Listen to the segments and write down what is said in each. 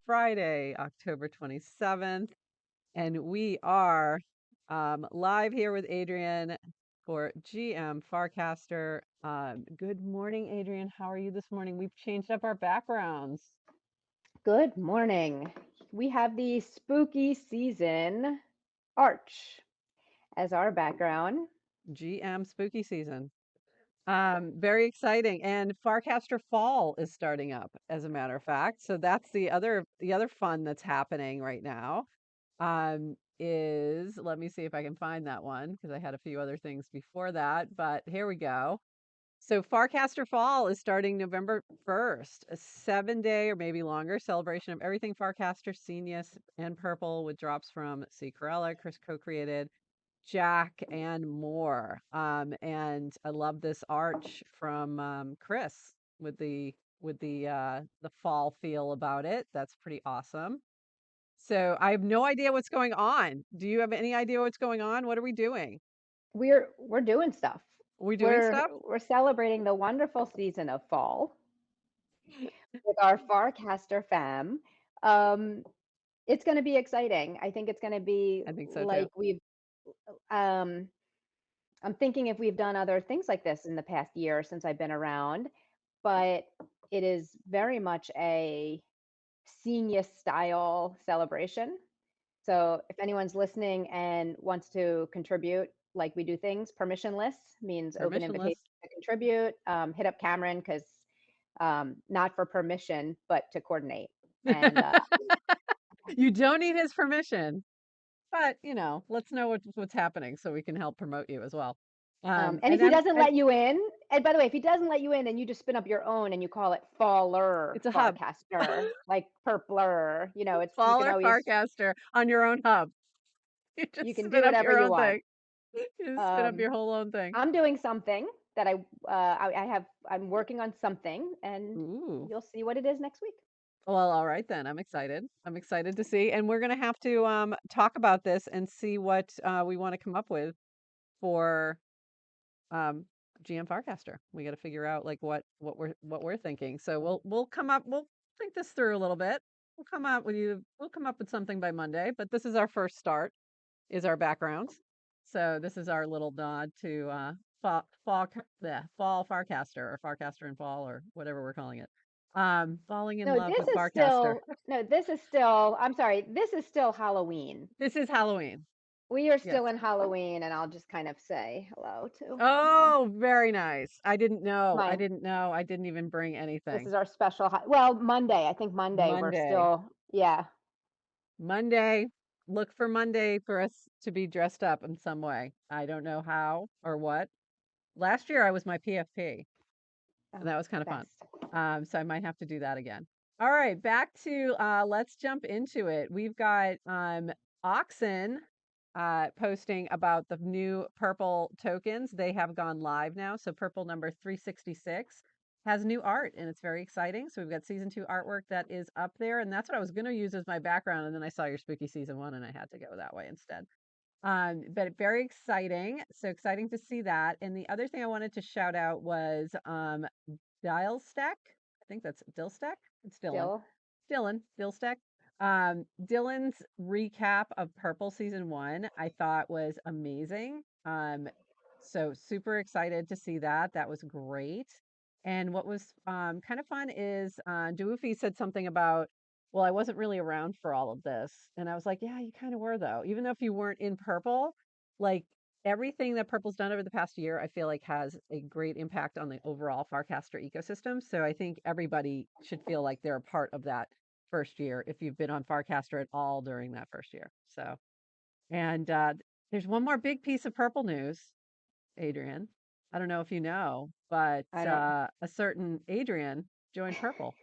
Friday, October 27th, and we are live here with Adrian for GM Farcaster. Good morning, Adrian. How are you this morning? We've changed up our backgrounds. Good morning. We have the spooky season arch as our background. GM spooky season. Very exciting. And Farcaster Fall is starting up, as a matter of fact. So that's the other fun that's happening right now. Is let me see if I can find that one because I had a few other things before that, but here we go. So Farcaster Fall is starting November 1st, a 7-day or maybe longer celebration of everything Farcaster, Scenius, and Purple with drops from C. Corella, Chris co-created, Jack, and more. And I love this arch from Chris with the fall feel about it. That's pretty awesome. So I have no idea what's going on. Do you have any idea what's going on? What are we doing? We're doing stuff. Are we doing We're stuff? we're celebrating the wonderful season of fall with our Farcaster fam. Um, it's going to be exciting. I think it's going to be I think so too. like we've um I'm thinking if we've done other things like this in the past year since I've been around, but it is very much a senior style celebration. So if anyone's listening and wants to contribute, like we do things, permissionless means open invitation Permissionless. to contribute. Hit up Cameron because not for permission, but to coordinate. And You don't need his permission, but let's know what's happening so we can help promote you as well. and if And he I'm doesn't let you in, and by the way, if he doesn't let you in, then you just spin up your own and you call it Faller it's a hub. Farcaster, like Purpler. It's you can Faller always Farcaster on your own hub. You you just can spin do up whatever your you own want. thing. You just spin up Um, your whole own thing. I'm doing something that I'm working on something, and Ooh. you'll see what it is next week. Well, all right then. I'm excited. I'm excited to see. And we're going to have to talk about this and see what we want to come up with for um GM Farcaster. We got to figure out like what we're thinking. So we'll think this through a little bit. We'll come up with something by Monday, but this is our first start is our backgrounds. So this is our little nod to the fall Farcaster or Farcaster in fall or whatever we're calling it. Falling in No, love this with is Farcaster. still no, this is still. I'm sorry, this is still Halloween. This is Halloween. We are Yes. still in Halloween, and I'll just kind of say hello to Oh, very nice. I didn't know. I my. didn't know. I didn't even bring This anything. is our special. Well, Monday. I think Monday we're Monday. still. Yeah. Monday. Look for Monday for us to be dressed up in some way. I don't know how or what. Last year I was my PFP, and Oh, that was kind the of fun. best. So I might have to do that again. All right, back to let's jump into it. We've got Oxen posting about the new purple tokens. They have gone live now. So purple number 366 has new art and it's very exciting. So we've got season 2 artwork that is up there. And that's what I was going to use as my background. And then I saw your spooky season 1 and I had to go that way instead. But very exciting. So exciting to see that. And the other thing I wanted to shout out was Dialstack. I think that's Dillstack. It's Dylan. Still. Dillstack. Dylan's recap of Purple season 1 I thought was amazing. So super excited to see that. That was great. And what was kind of fun is Doofy said something about, well, I wasn't really around for all of this. And I was like, yeah, you kind of were though. Even though if you weren't in Purple, like everything that Purple's done over the past year, I feel like has a great impact on the overall Farcaster ecosystem. So I think everybody should feel like they're a part of that first year if you've been on Farcaster at all during that first year. So, and there's one more big piece of Purple news, Adrian. I don't know if you know, but I don't. a certain Adrian joined Purple,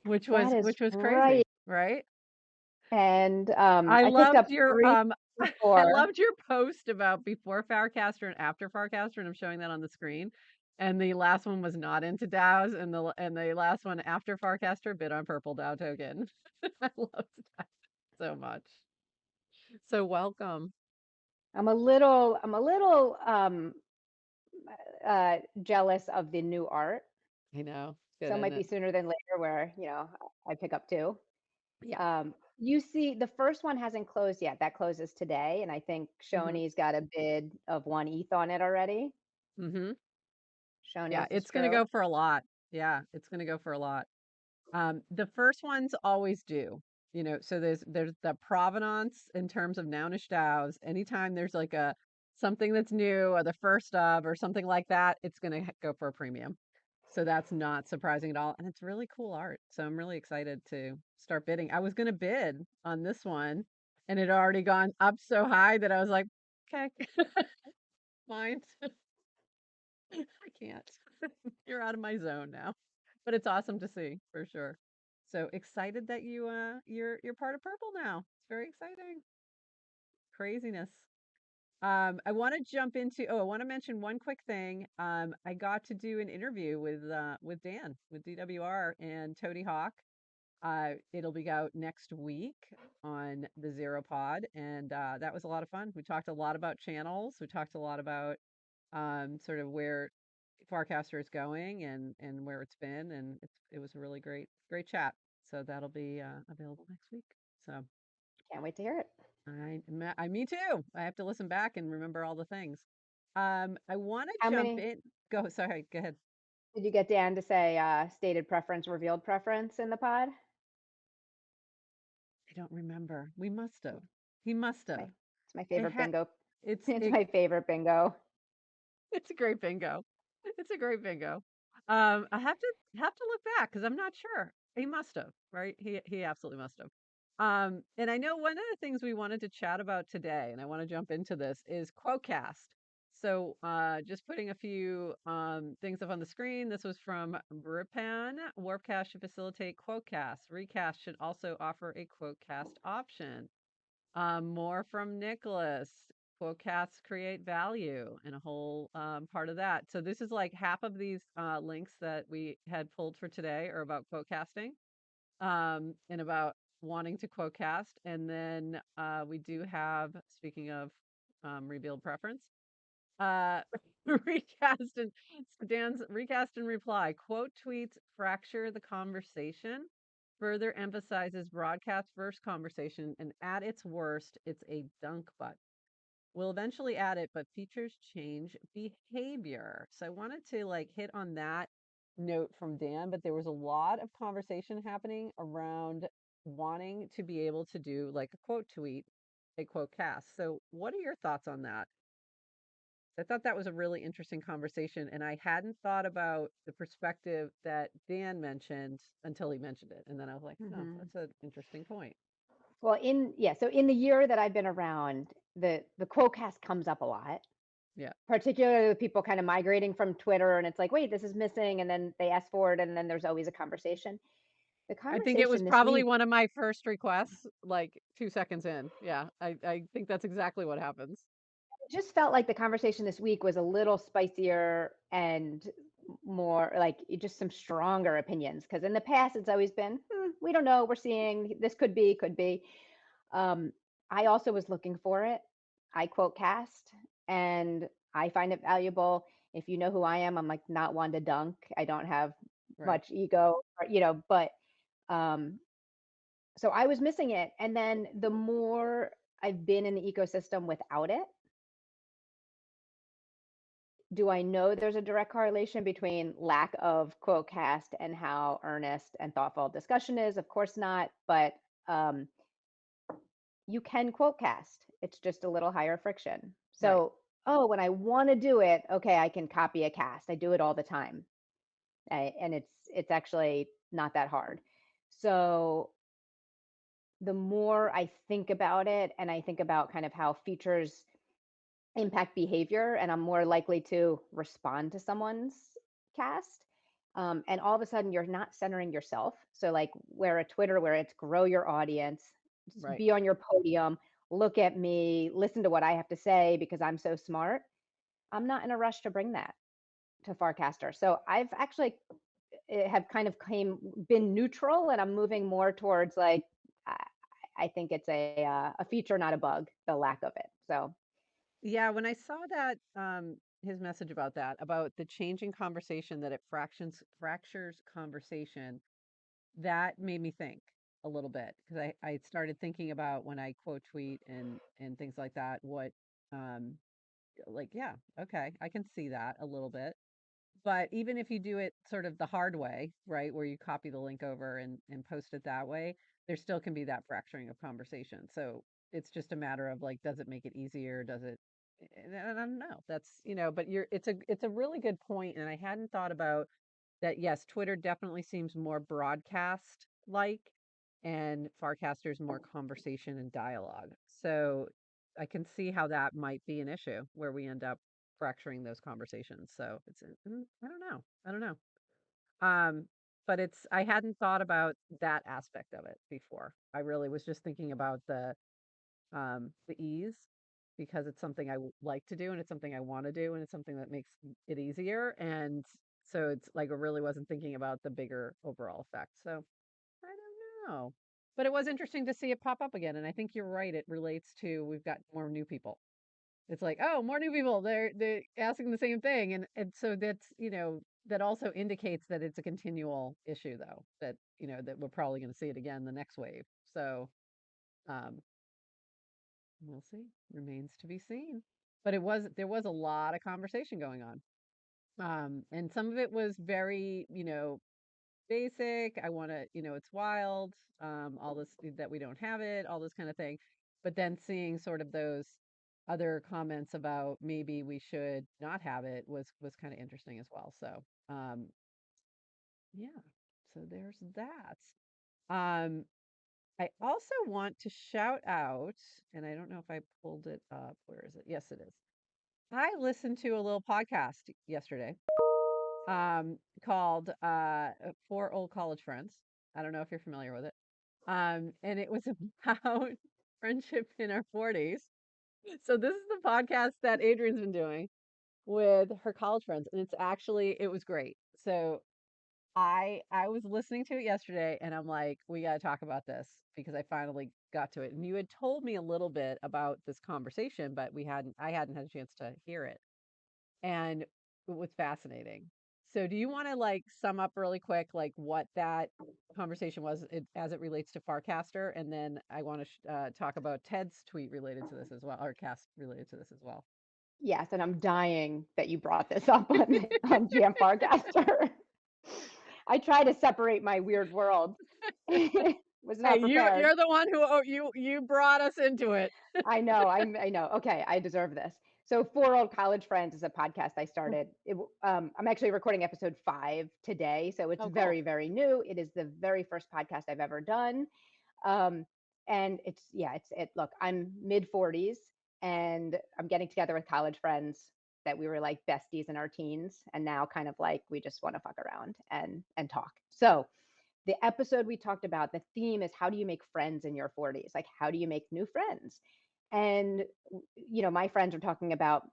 which That was is which was right. crazy, right? And I I picked loved up your three I before. loved your post about before Farcaster and after Farcaster, and I'm showing that on the screen. And the last one was not into DAOs, and the last one after Farcaster bid on purple DAO token. I loved that so much. So welcome. I'm a little jealous of the new art. I know. So Good, it isn't might be it? sooner than later where, I pick up two. Yeah. You see, the first one hasn't closed yet. That closes today, and I think Mhm. Shoney's got a bid of 1 ETH on it already. Mhm. Yeah, Shoney's it's gonna distro. go for a lot. Yeah, it's gonna go for a lot. The first ones always do, so there's the provenance in terms of nounish DAOs. Anytime there's like a something that's new or the first of or something like that, it's gonna go for a premium. So that's not surprising at all. And it's really cool art. So I'm really excited to start bidding. I was gonna bid on this one and it had already gone up so high that I was like, okay, fine. I can't. You're out of my zone now. But it's awesome to see for sure. So excited that you're part of Purple now. It's very exciting. Craziness. I want to jump into I want to mention one quick thing. I got to do an interview with Dan with DWR and Toady Hawk. It'll be out next week on the Zero Pod, and that was a lot of fun. We talked a lot about channels. We talked a lot about sort of where Farcaster is going and where it's been, and it was a really great chat. So that'll be available next week. So Can't wait to hear it. me too. I have to listen back and remember all the things. I want to How jump many in. Go. Sorry. Go ahead. did you get Dan to say, stated preference, revealed preference in the pod? I don't remember. We must have. He must My have. it's my It favorite had. bingo. It's It's it my favorite bingo. It's a great bingo. It's a great bingo. I have to look back because I'm not sure. He must have, right? He absolutely must have. And I know one of the things we wanted to chat about today, and I want to jump into this, is Quotecast. So just putting a few things up on the screen. This was from Bripan. Warpcast should facilitate Quotecast. Recast should also offer a Quotecast option. More from Nicholas. Quotecasts create value, and a whole part of that. So this is like half of these links that we had pulled for today are about quotecasting and about wanting to quotecast. And then we do have, speaking of revealed preference, uh, recast and Dan's recast and reply. Quote tweets fracture the conversation, further emphasizes broadcast versus conversation, and at its worst, it's a dunk butt. We'll eventually add it, but features change behavior. So I wanted to like hit on that note from Dan, but there was a lot of conversation happening around wanting to be able to do like a quote tweet, a quote cast. So what are your thoughts on that? I thought that was a really interesting conversation, and I hadn't thought about the perspective that Dan mentioned until he mentioned it. And then I was like, oh, Mhm. that's an interesting point. Well, so in the year that I've been around, the quocast comes up a lot, Yeah. particularly with people kind of migrating from Twitter, and it's like, wait, this is missing, and then they ask for it, and then there's always a conversation. The I think it was conversation this probably week, one of my first requests, like 2 seconds in. Yeah. I think that's exactly what happens. just felt like the conversation this week was a little spicier and more like just some stronger opinions. Because in the past, it's always been, we don't know, we're seeing, this could be. Um, I also was looking for it. I quote cast and I find it valuable. If you know who I am, I'm like not one to dunk. I don't have Right. much ego, but um, so I was missing it. And then the more I've been in the ecosystem without it, do I know there's a direct correlation between lack of quote cast and how earnest and thoughtful discussion is? Of course not, but um, you can quote cast. It's just a little higher friction. Right. So, oh, when I want to do it, okay, I can copy a cast. I do it all the time, and it's actually not that hard. So the more I think about it, and I think about kind of how features impact behavior, and I'm more likely to respond to someone's cast. And all of a sudden, you're not centering yourself. So, like, where a Twitter, where it's grow your audience, Right. be on your podium, look at me, listen to what I have to say because I'm so smart. I'm not in a rush to bring that to Farcaster. So I've actually have kind of been neutral, and I'm moving more towards like I, I think it's a feature, not a bug, the lack of it. So Yeah. When I saw that, his message about that, about the changing conversation, that it fractures conversation, that made me think. a little bit because I started thinking about when I quote tweet and things like that, what um like yeah, okay, I can see that a little bit. But even if you do it sort of the hard way, right, where you copy the link over and post it that way, there still can be that fracturing of conversation. So it's just a matter of like, does it make it easier? Does it? And I don't know. That's but it's a really good point, and I hadn't thought about that. Yes, Twitter definitely seems more broadcast like, and Farcaster's more conversation and dialogue. So I can see how that might be an issue where we end up fracturing those conversations. So I don't know. I don't know. Um, but I hadn't thought about that aspect of it before. I really was just thinking about the ease because it's something like to do and it's something I want to do and it's something that makes it easier. And so it's like I really wasn't thinking about the bigger overall effect. So I don't know. But it was interesting to see it pop up again. And I think you're right. It relates to we've got more new people. It's like, oh, more new people. They're asking the same thing. And so that's, that also indicates that it's a continual issue though, that, that we're probably going to see it again the next wave. So um we'll see. Remains to be seen. But there was a lot of conversation going on. And some of it was very, basic. I want to, it's wild. All this that we don't have it, all this kind of thing. But then seeing sort of those other comments about maybe we should not have it was kind of interesting as well. So, yeah. So there's that. Um, I also want to shout out, and I don't know if I pulled it up. Where is it? Yes, it is. I listened to a little podcast yesterday called Four Old College Friends. I don't know if you're familiar with it. And it was about friendship in our 40s. So this is the podcast that Adrian's been doing with her college friends, and it was great. So I was listening to it yesterday and I'm like, we got to talk about this because I finally got to it. And you had told me a little bit about this conversation, but I hadn't had a chance to hear it. And it was fascinating. So do you want to like sum up really quick like what that conversation was as it relates to Farcaster, and then I want to talk about Ted's tweet related to this as well, or cast related to this as well. Yes, and I'm dying that you brought this up on GM Farcaster. I try to separate my weird world. Was Hey, not prepared. you're the one who you brought us into it. I know. Okay, I deserve this. So, Four Old College Friends is a podcast I started. I'm actually recording episode 5 today, so it's Oh, cool. very, very new. It is the very first podcast I've ever done, um, and Look, I'm mid 40s, and I'm getting together with college friends that we were like besties in our teens, and now kind of like we just want to fuck around and talk. So, the episode we talked about, the theme is how do you make friends in your 40s? Like, how do you make new friends? And, my friends are talking about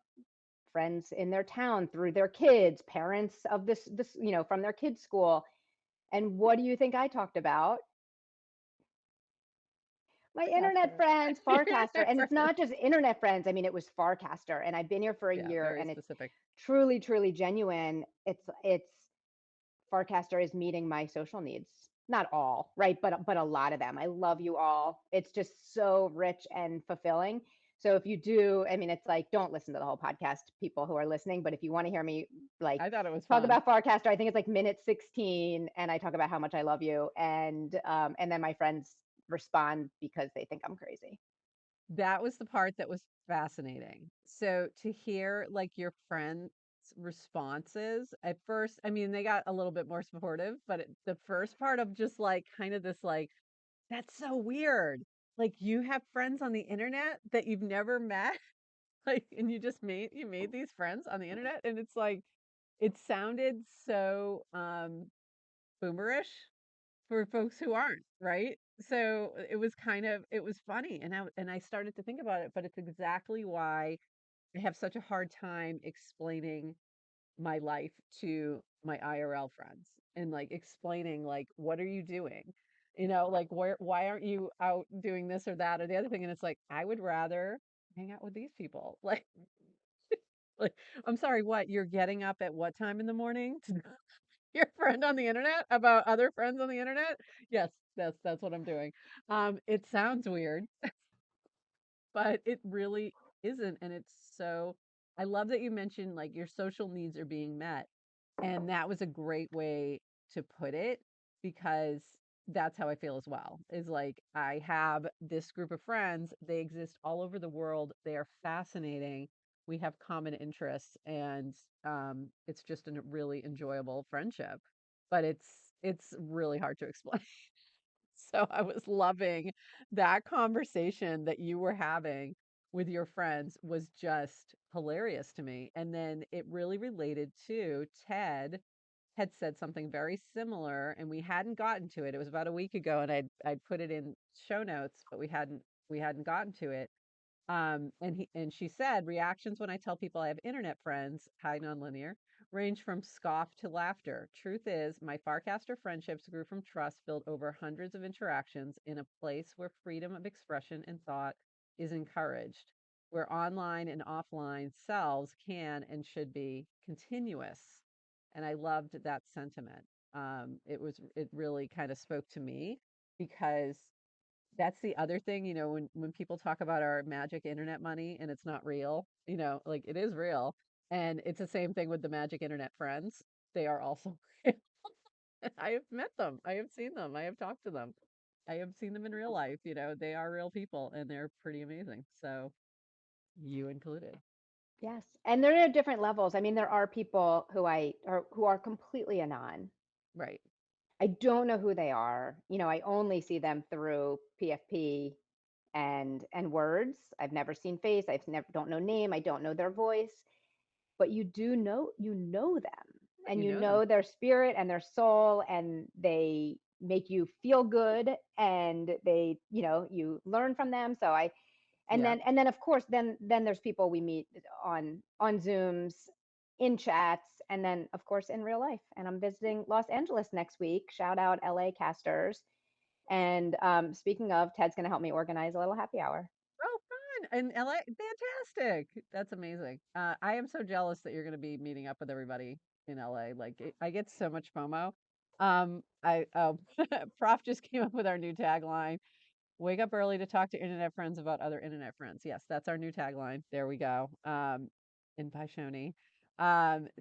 friends in their town through their kids, parents of from their kids' school. And what do you think I talked about? My internet Farcaster. friends, Your Farcaster. And it's friend. not just internet friends. I mean, it was Farcaster. And I've been here for a Yeah, year very and it's specific. truly, truly genuine. It's Farcaster is meeting my social needs. Not all, right? But a lot of them. I love you all. It's just so rich and fulfilling. So if you do, I mean, it's like don't listen to the whole podcast, people who are listening. But if you want to hear me like I thought it was talk fun. about Farcaster, I think it's like minute 16, and I talk about how much I love you, and then my friends respond because they think I'm crazy. That was the part that was fascinating. So to hear like your friends' responses at first, I mean, they got a little bit more supportive, but the first part of just like kind of this like, that's so weird. Like you have friends on the internet that you've never met, like, and you made these friends on the internet, and it's like it sounded so boomerish for folks who aren't, right? So it was funny, and I started to think about it, but it's exactly why I have such a hard time explaining my life to my IRL friends and like explaining like what are you doing? Like why aren't you out doing this or that or the other thing? And it's like I would rather hang out with these people. Like I'm sorry, what? You're getting up at what time in the morning? your friend on the internet about other friends on the internet? Yes, that's what I'm doing. It sounds weird, but it really isn't. And it's so, I love that you mentioned like your social needs are being met. And that was a great way to put it because that's how I feel as well. Is like I have this group of friends, they exist all over the world. They are fascinating. We have common interests and it's just a really enjoyable friendship. But it's really hard to explain. So I was loving that conversation that you were having with your friends was just hilarious to me. And then it really related to Ted had said something very similar and we hadn't gotten to it. It was about a week ago and I'd put it in show notes, but we hadn't gotten to it. And she said reactions when I tell people I have internet friends, high nonlinear, range from scoff to laughter. Truth is, my Farcaster friendships grew from trust built over hundreds of interactions in a place where freedom of expression and thought is encouraged, where online and offline selves can and should be continuous. And I loved that sentiment. It really kind of spoke to me because that's the other thing, when people talk about our magic internet money and it's not real, like it is real. And it's the same thing with the magic internet friends. They are also real. I have met them. I have seen them. I have talked to them. I have seen them in real life. They are real people and they're pretty amazing. So you included. Yes. And there are different levels. I mean, there are people who are completely anon. Right. I don't know who they are. I only see them through PFP and words. I've never seen face. I've never don't know name. I don't know their voice, but you know them, Right, and you you know them. know their spirit and their soul, and they make you feel good, and you learn from them. So I and Yeah. then of course then there's people we meet on Zooms, in chats, and then of course in real life. And I'm visiting Los Angeles next week. Shout out LA casters. And speaking of, Ted's going to help me organize a little happy hour. Oh, fun. And LA, fantastic. That's amazing. I am so jealous that you're going to be meeting up with everybody in LA. Like, I get so much FOMO. Prof just came up with our new tagline. Wake up early to talk to internet friends about other internet friends. Yes, that's our new tagline. There we go. In Paishoni.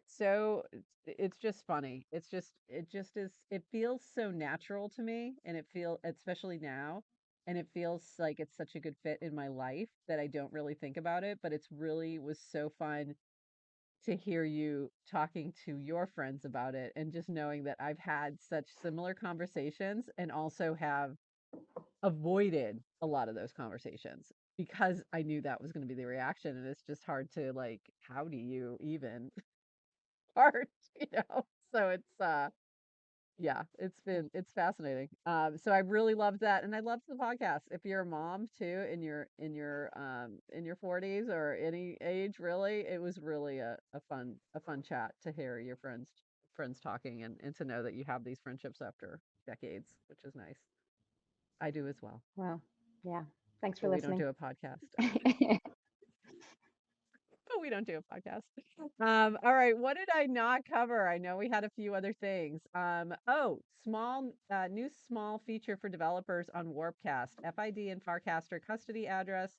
So it's just funny. It just is, it feels so natural to me. And it feels, especially now, and it feels like it's such a good fit in my life that I don't really think about it. But it's really was so fun to hear you talking to your friends about it and just knowing that I've had such similar conversations and also have avoided a lot of those conversations because I knew that was going to be the reaction. And it's just hard to like, how do you even start, you know? So yeah, it's fascinating. So I really loved that. And I loved the podcast. If you're a mom too, in your 40s or any age, really, it was really a fun chat to hear your friends talking and to know that you have these friendships after decades, which is nice. I do as well. Well, yeah. Thanks for But we don't listening. do a podcast. But we don't do a podcast. All right. What did I not cover? I know we had a few other things. New small feature for developers on Warpcast. FID and Farcaster custody address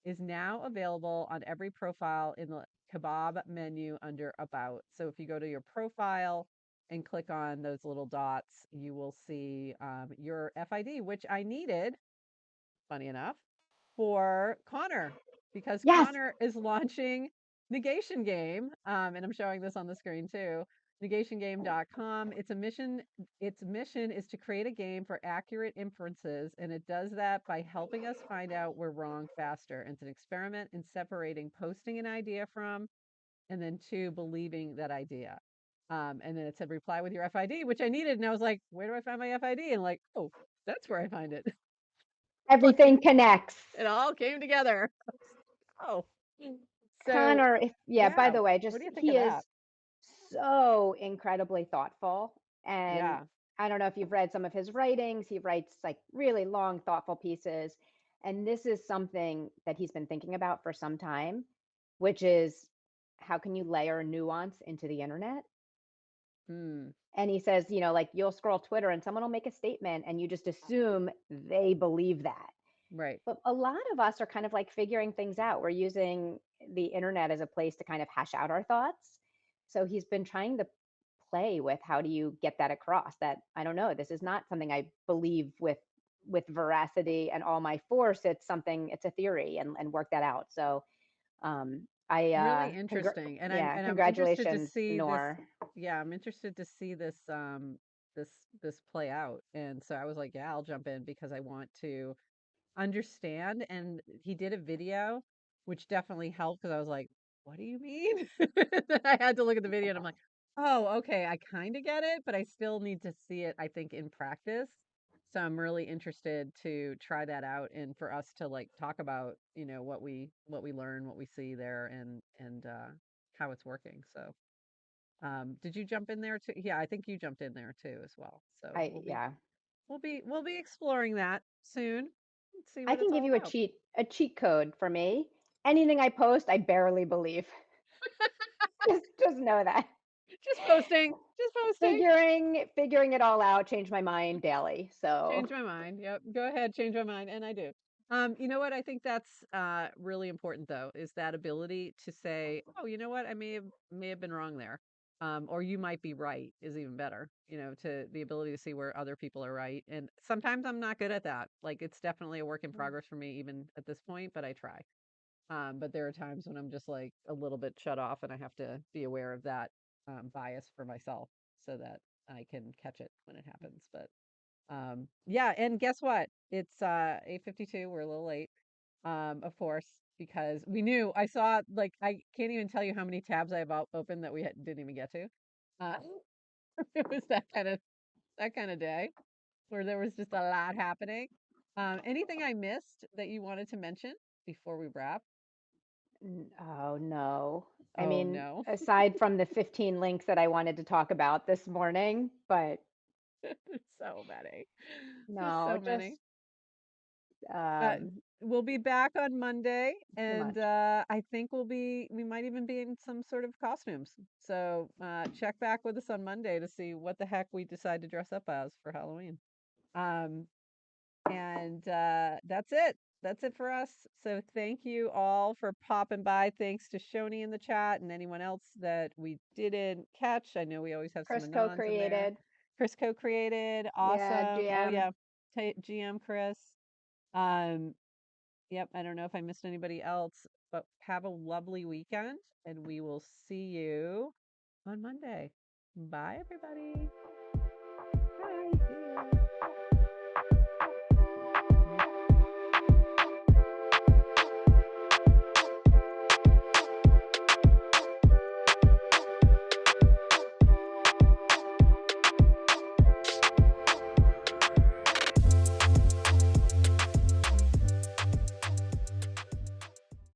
is now available on every profile in the kebab menu under About. So if you go to your profile and click on those little dots, you will see your FID, which I needed, funny enough, for Connor because Yes. Connor is launching Negation Game, and I'm showing this on the screen too. NegationGame.com. Its mission is to create a game for accurate inferences, and it does that by helping us find out we're wrong faster. And it's an experiment in separating posting an idea from, and then two, believing that idea. And then it said reply with your FID, which I needed, and I was like, where do I find my FID? And like, oh, that's where I find it. Like Everything connects. it all came together. Oh, so Connor, yeah, by yeah, the way, what just do you think of he is that? so incredibly thoughtful. And Yeah, I don't know if you've read some of his writings. He writes like really long, thoughtful pieces. And this is something that he's been thinking about for some time, which is how can you layer nuance into the internet? Mm, And he says, like you'll scroll Twitter and someone will make a statement and you just assume they believe that. right. But a lot of us are kind of like figuring things out. We're using the internet as a place to kind of hash out our thoughts. So he's been trying to play with how do you get that across that I don't know, this is not something I believe with veracity and all my force. It's something, it's a theory, and work that out. So I Really interesting. And yeah, I'm interested to congratulations, see this. Nor. Yeah, I'm interested to see this this this play out. And so I was like, yeah, I'll jump in because I want to understand, and he did a video, which definitely helped because I was like, "What do you mean?" Then I had to look at the video and I'm like, "Oh, okay, I kinda get it, but I still need to see it, I think, in practice." So I'm really interested to try that out and for us to, like, talk about, what we learn, what we see there, and how it's working. So, did you jump in there too? Yeah, I think you jumped in there too as well. So I Yeah, we'll be exploring that soon. Let's see I what it's can give all you about. a cheat code for me. Anything I post, I barely believe. Just know that. Just posting, just posting. Figuring it all out, change my mind daily. So Change my mind. Yep. Go ahead, change my mind. And I do. You know what? I think that's really important though, is that ability to say, oh, you know what? I may have been wrong there. Or you might be right is even better, to the ability to see where other people are right. And sometimes I'm not good at that. Like it's definitely a work in progress for me even at this point, but I try. But there are times when I'm just like a little bit shut off and I have to be aware of that bias for myself so that I can catch it when it happens. But yeah, and guess what? It's 8:52. We're a little late. Of course, because we knew I saw like I can't even tell you how many tabs I have open that didn't even get to. Uh, it was that kind of day where there was just a lot happening. Anything I missed that you wanted to mention before we wrap? oh no. I Oh mean, no. aside from the 15 links that I wanted to talk about this morning, but So many. Just no, so many. just Uh, um we'll be back on Monday, too and much. I think we might even be in some sort of costumes. So check back with us on Monday to see what the heck we decide to dress up as for Halloween. Um, and that's it. That's it for us. So thank you all for popping by. Thanks to Shoni in the chat and anyone else that we didn't catch. I know we always have some Chris anons in there. co-created. Chris co-created. Yeah, Awesome. Oh GM. yeah. GM Chris. Um, yep. I don't know if I missed anybody else, but have a lovely weekend and we will see you on Monday. Bye, everybody.